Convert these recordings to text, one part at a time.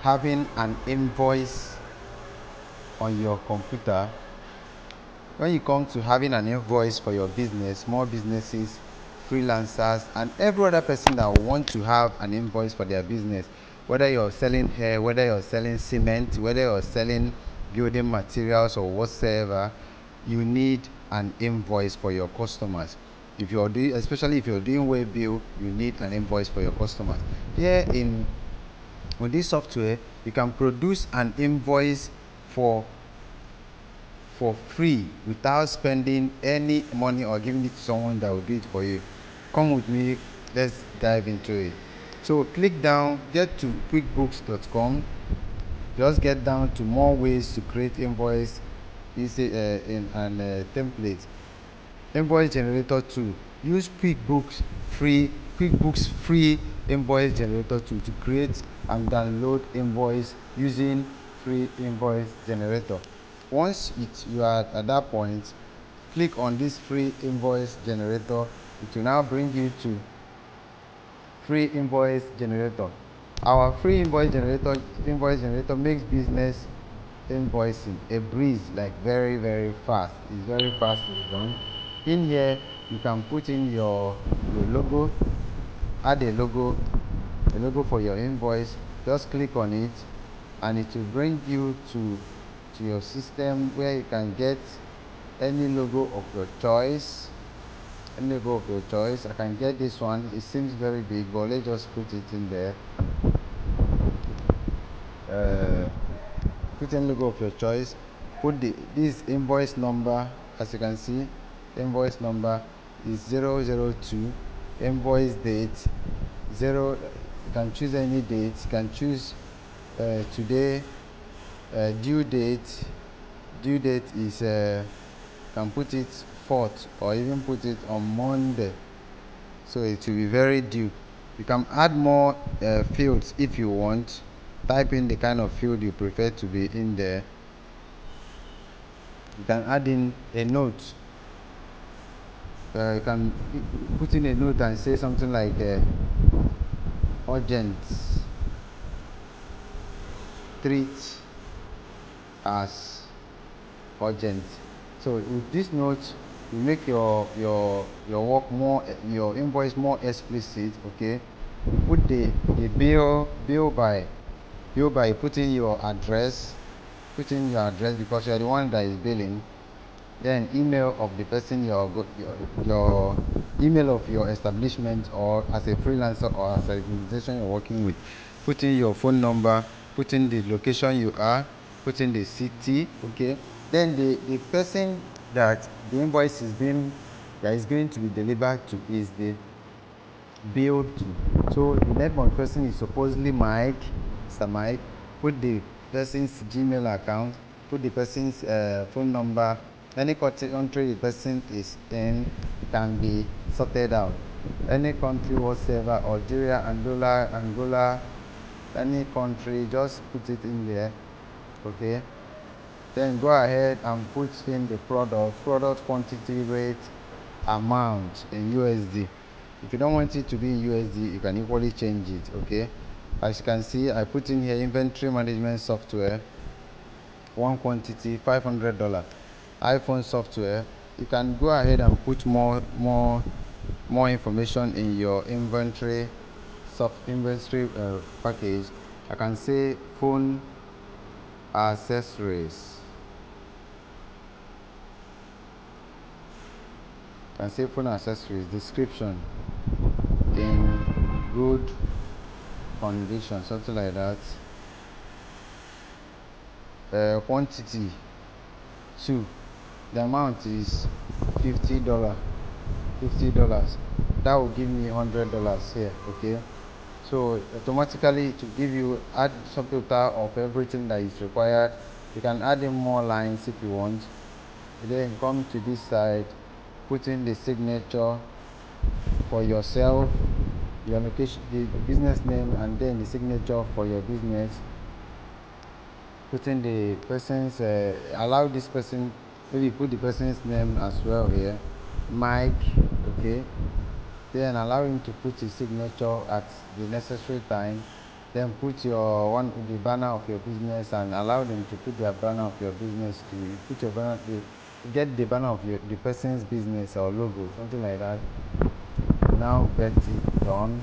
having an invoice on your computer. When you come to having an invoice for your business, small businesses, freelancers, and every other person that want to have an invoice for their business, whether you're selling hair, whether you're selling cement, whether you're selling building materials or whatsoever, you need an invoice for your customers. If you're doing, especially if you're doing web bill, you need an invoice for your customers. Here with this software, you can produce an invoice for free without spending any money or giving it to someone that will do it for you. Come with me, let's dive into it. So click down, get to quickbooks.com. Just get down to more ways to create invoice in an template. Invoice generator tool. Use quickbooks free invoice generator tool to create and download invoice using free invoice generator. Once you are at that point, click on this free invoice generator. It will now bring you to free invoice generator. Our free invoice generator makes business invoicing a breeze, like very fast. It's very fast to done. In here you can put in your logo, add a logo for your invoice. Just click on it and it will bring you to your system where you can get any logo of your choice. I can get this one. It seems very big, but let's just put it in there. Put in logo of your choice. Put this invoice number. As you can see, invoice number is 002. Invoice date 0. You can choose any date. You can choose today. Due date is can put it 4th or even put it on Monday, so it will be very due. You can add more fields if you want. Type in the kind of field you prefer to be in there. You can add in a note. You can put in a note and say something like urgent, treat as urgent. So with this note, you make your work more, your invoice more explicit. Okay, you put the bill by putting your address, because you are the one that is billing. Then email of the person, your email of your establishment, or as a freelancer or as an organization you're working with. Put in your phone number, put in the location you are, put in the city. Okay, then the person that the invoice is going to be delivered to is the bill to. So the name of the person is supposedly Mike, Mr. Mike. Put the person's Gmail account, put the person's phone number. Any country the person is in can be sorted out. Any country whatsoever, Algeria, Angola, any country, just put it in there. Okay, then go ahead and put in the product quantity, rate, amount in USD. If you don't want it to be in USD, you can equally change it. Okay, as you can see, I put in here inventory management software, one quantity $500. iPhone software. You can go ahead and put more information in your inventory package. I can say phone accessories. Description in good condition, something like that. Quantity 2. The amount is $50. That will give me $100 here. Okay, so automatically to give you add subtotal of everything that is required. You can add in more lines if you want. Then come to this side, put in the signature for yourself, your location, the business name, and then the signature for your business. Put in the person's allow this person, maybe put the person's name as well here, Mike. Okay, then allow him to put his signature at the necessary time. then put the banner of your business and allow them to put their banner of your business to put your banner get the banner of the person's business or logo, something like that. Now get it done.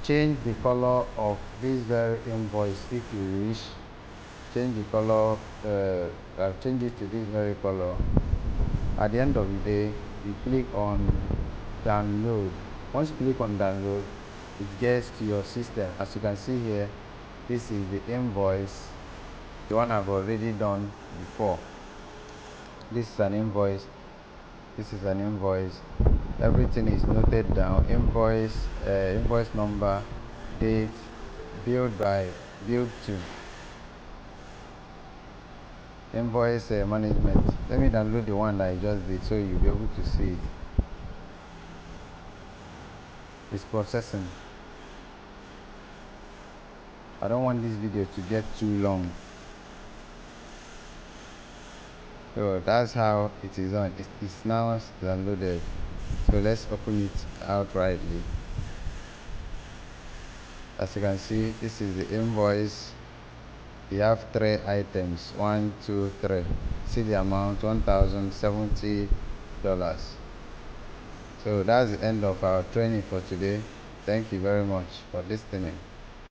Change the color of this very invoice if you wish. Change the color. I'll change it to this very color. At the end of the day, you click on download. Once you click on download, it gets to your system. As you can see here, this is the invoice, the one I've already done before. This is an invoice. This is an invoice. Everything is noted down. Invoice number, date, billed by, billed to. Invoice management. Let me download the one that I just did so you'll be able to see it. It's processing. I don't want this video to get too long. So that's how it is on. It's now downloaded. So let's open it outrightly. As you can see, this is the invoice. You have 3 items, 1, 2, 3. See the amount, $1,070. So that's the end of our training for today. Thank you very much for listening.